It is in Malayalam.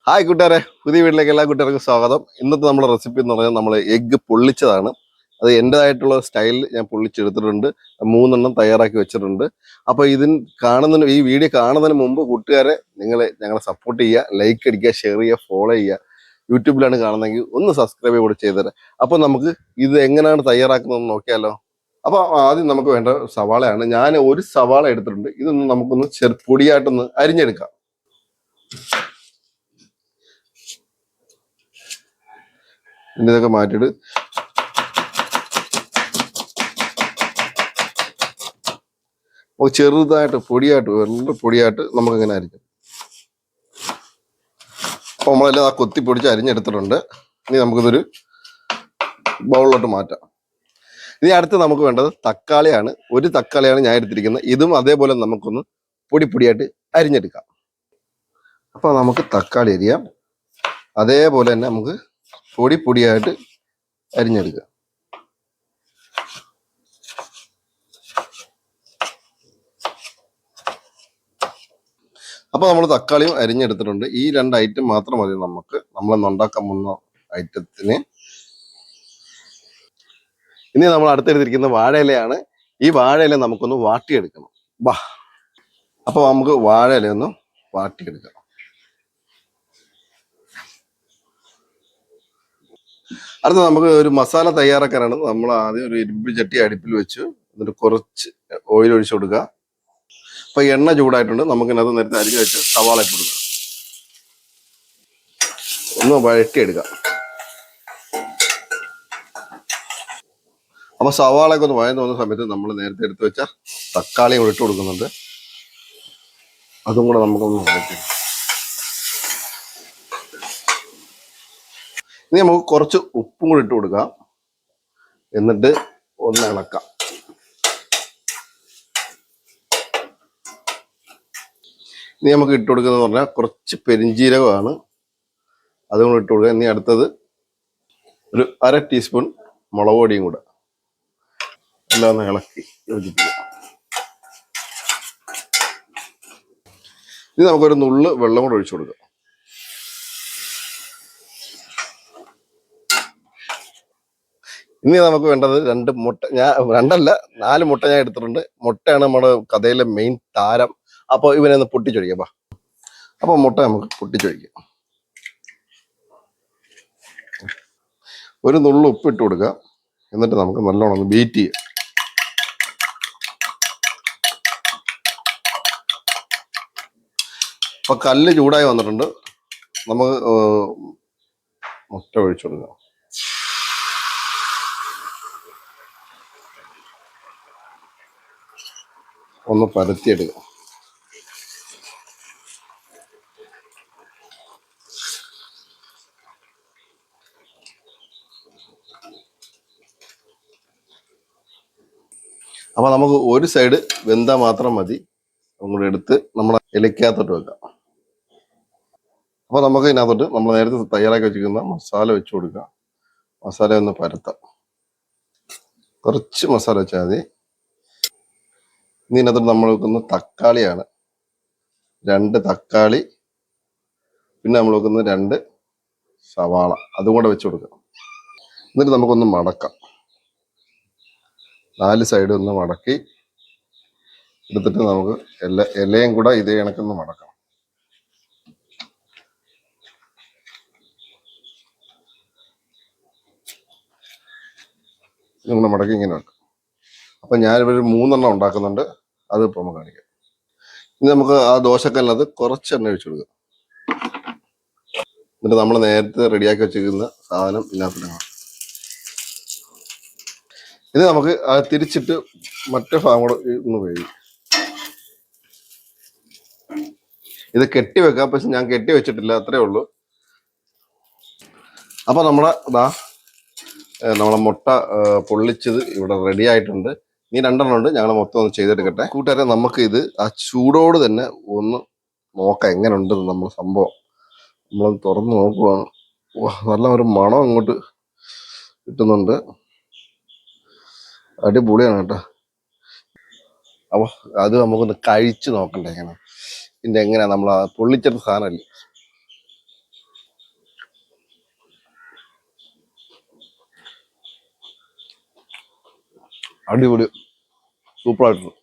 ഹായ് കൂട്ടുകാരെ, പുതിയ വീട്ടിലേക്ക് എല്ലാ കൂട്ടുകാർക്കും സ്വാഗതം. ഇന്നത്തെ നമ്മുടെ റെസിപ്പി എന്ന് പറഞ്ഞാൽ നമ്മൾ എഗ്ഗ് പൊള്ളിച്ചതാണ്. അത് എൻ്റെതായിട്ടുള്ള സ്റ്റൈലിൽ ഞാൻ പൊള്ളിച്ചെടുത്തിട്ടുണ്ട്. 3 തയ്യാറാക്കി വെച്ചിട്ടുണ്ട്. അപ്പോൾ ഈ വീഡിയോ കാണുന്നതിന് മുമ്പ് കൂട്ടുകാരെ ഞങ്ങളെ സപ്പോർട്ട് ചെയ്യുക, ലൈക്ക് അടിക്കുക, ഷെയർ ചെയ്യുക, ഫോളോ ചെയ്യുക. യൂട്യൂബിലാണ് കാണുന്നതെങ്കിൽ ഒന്ന് സബ്സ്ക്രൈബ് കൂടെ ചെയ്തുതരാം. അപ്പോൾ നമുക്ക് ഇത് എങ്ങനെയാണ് തയ്യാറാക്കുന്നതെന്ന് നോക്കിയാലോ. അപ്പോൾ ആദ്യം നമുക്ക് വേണ്ട സവാളയാണ്. ഞാൻ ഒരു സവാള എടുത്തിട്ടുണ്ട്. ഇതൊന്ന് നമുക്കൊന്ന് പൊടിയായിട്ടൊന്ന് അരിഞ്ഞെടുക്കാം. ഇതൊക്കെ മാറ്റിയിട്ട് ചെറുതായിട്ട് പൊടിയായിട്ട് നമുക്കിങ്ങനെ അരിഞ്ഞു. അപ്പോൾ നമ്മളെല്ലാം ആ കൊത്തി പൊടിച്ച് അരിഞ്ഞെടുത്തിട്ടുണ്ട്. ഇനി നമുക്കിതൊരു ബൗളിലോട്ട് മാറ്റാം. ഇനി അടുത്ത് നമുക്ക് വേണ്ടത് തക്കാളിയാണ്. ഒരു തക്കാളിയാണ് ഞാൻ എടുത്തിരിക്കുന്നത്. ഇതും അതേപോലെ നമുക്കൊന്ന് പൊടിയായിട്ട് അരിഞ്ഞെടുക്കാം. അപ്പോൾ നമുക്ക് തക്കാളി അരിയാം. അതേപോലെ തന്നെ നമുക്ക് പൊടിയായിട്ട് അരിഞ്ഞെടുക്കുക. അപ്പോൾ നമ്മൾ തക്കാളിയും അരിഞ്ഞെടുത്തിട്ടുണ്ട്. ഈ 2 ഐറ്റം മാത്രം മതി നമ്മൾ ഉണ്ടാക്കാൻ പോകുന്ന ഐറ്റത്തിന്. ഇനി നമ്മൾ അടുത്തെടുത്തിരിക്കുന്ന വാഴയിലയാണ്. ഈ വാഴയില നമുക്കൊന്ന് വാട്ടിയെടുക്കണം. അപ്പോൾ നമുക്ക് വാഴയില ഒന്ന് വാട്ടിയെടുക്കാം. അടുത്ത നമുക്ക് ഒരു മസാല തയ്യാറാക്കാനാണ്. നമ്മൾ ആദ്യം ഒരു ഇരുമ്പ് ചട്ടി അടുപ്പിൽ വെച്ച് എന്നിട്ട് കുറച്ച് ഓയിൽ ഒഴിച്ചു കൊടുക്കുക. അപ്പൊ എണ്ണ ചൂടായിട്ടുണ്ട്. നമുക്കിനകത്ത് നേരത്തെ അരിഞ്ഞ് വെച്ച് സവാള ഇട്ട് കൊടുക്കുക. ഒന്ന് വഴറ്റിയെടുക്കുക. അപ്പൊ സവാളയൊക്കെ ഒന്ന് വഴന്നു പോകുന്ന സമയത്ത് നമ്മൾ നേരത്തെ എടുത്ത് വെച്ച തക്കാളി കൂടെ ഇട്ട് കൊടുക്കുന്നുണ്ട്. അതും കൂടെ നമുക്കൊന്ന് വഴറ്റിയെടുക്കാം. ഇനി നമുക്ക് കുറച്ച് ഉപ്പും കൂടി ഇട്ട് കൊടുക്കാം. എന്നിട്ട് ഒന്ന് ഇളക്കാം. ഇനി നമുക്ക് ഇട്ട് കൊടുക്കുന്നത് പറഞ്ഞാൽ കുറച്ച് പെരിഞ്ജീരകമാണ്. അതും കൂടി ഇട്ട് കൊടുക്കുക. ഇനി അടുത്തത് ഒരു 1/2 ടീസ്പൂൺ മുളക് പൊടിയും കൂടെ എല്ലാം ഒന്ന് ഇളക്കി യോജിപ്പിക്കുക. ഇനി നമുക്കൊരു നുള്ള് വെള്ളം കൂടെ ഒഴിച്ചു കൊടുക്കാം. ഇനി നമുക്ക് വേണ്ടത് 2 മുട്ട. 4 മുട്ട ഞാൻ എടുത്തിട്ടുണ്ട്. മുട്ടയാണ് നമ്മുടെ കഥയിലെ മെയിൻ താരം. അപ്പോൾ ഇവനെ ഒന്ന് പൊട്ടിച്ചൊഴിക്കാം. അപ്പോൾ മുട്ട നമുക്ക് പൊട്ടിച്ചൊഴിക്കാം. ഒരു നുള്ളു ഉപ്പ് ഇട്ട് കൊടുക്കുക. എന്നിട്ട് നമുക്ക് നല്ലോണം ഒന്ന് ബീറ്റ് ചെയ്യാം. അപ്പൊ കല്ല് ചൂടായി വന്നിട്ടുണ്ട്. നമുക്ക് മുട്ട ഒഴിച്ചു കൊടുക്കാം. ഒന്ന് പരത്തിയെടുക്കാം. അപ്പൊ നമുക്ക് ഒരു സൈഡ് വെന്താൽ മാത്രം മതി. അങ്ങോട്ട് എടുത്ത് നമ്മുടെ ഇലക്കകത്തോട്ട് വെക്കാം. അപ്പൊ നമുക്ക് ഇതിനകത്തോട്ട് നമ്മൾ നേരത്തെ തയ്യാറാക്കി വെച്ചിരിക്കുന്ന മസാല വെച്ച് കൊടുക്കാം. മസാല ഒന്ന് പരത്താം. കുറച്ച് മസാല വെച്ചാൽ മതി. ഇതിനകത്തോട്ട് നമ്മൾ വെക്കുന്ന തക്കാളിയാണ്. 2 തക്കാളി, പിന്നെ നമ്മൾ വെക്കുന്ന 2 സവാള, അതും കൂടെ വെച്ച് കൊടുക്കാം. എന്നിട്ട് നമുക്കൊന്ന് മടക്കാം. 4 സൈഡ് ഒന്ന് മടക്കി എടുത്തിട്ട് നമുക്ക് ഇലയും കൂടെ ഇതേ കണക്കൊന്ന് മടക്കാം. ഇതും കൂടെ മടക്കി ഇങ്ങനെ വെക്കാം. അപ്പൊ ഞാനിവിടെ 3 ഉണ്ടാക്കുന്നുണ്ട്. അത് ഇപ്പൊ നമുക്ക് കാണിക്കാം. ഇനി നമുക്ക് ആ ദോശക്കല്ലിനകത്ത് കുറച്ച് എണ്ണ ഒഴിച്ചു കൊടുക്കാം. എന്നിട്ട് നമ്മൾ നേരത്തെ റെഡിയാക്കി വെച്ചിരിക്കുന്ന സാധനം ഇതിനകത്തിടാം. ഇത് നമുക്ക് തിരിച്ചിട്ട് മറ്റേ ഭാഗം കൂടെ ഒന്ന് വേവി. ഇത് കെട്ടി വെക്കാം. പക്ഷെ ഞാൻ കെട്ടി വെച്ചിട്ടില്ല, അത്രേ ഉള്ളൂ. അപ്പൊ നമ്മളെ മുട്ട പൊള്ളിച്ചത് ഇവിടെ റെഡി ആയിട്ടുണ്ട്. ഇനി 2 ഉണ്ട്. ഞങ്ങൾ മൊത്തം ഒന്ന് ചെയ്തെടുക്കട്ടെ. കൂട്ടുകാരെ, നമുക്ക് ഇത് ആ ചൂടോട് തന്നെ ഒന്ന് നോക്കാം എങ്ങനെ ഉണ്ടെന്ന്. നമ്മൾ സംഭവം നമ്മളൊന്ന് തുറന്ന് നോക്കുവാണ്. നല്ല ഒരു മണം അങ്ങോട്ട് കിട്ടുന്നുണ്ട്. അടിപൊളിയാണ് കേട്ടോ. അപ്പൊ അത് നമുക്കൊന്ന് കഴിച്ച് നോക്കണ്ടേ എങ്ങനെ. ഇതിന്റെ എങ്ങനെയാ നമ്മൾ പൊള്ളിച്ചെടുത്ത സാധനമല്ലേ. അടിപൊളി സൂപ്പറായിട്ടുണ്ട്.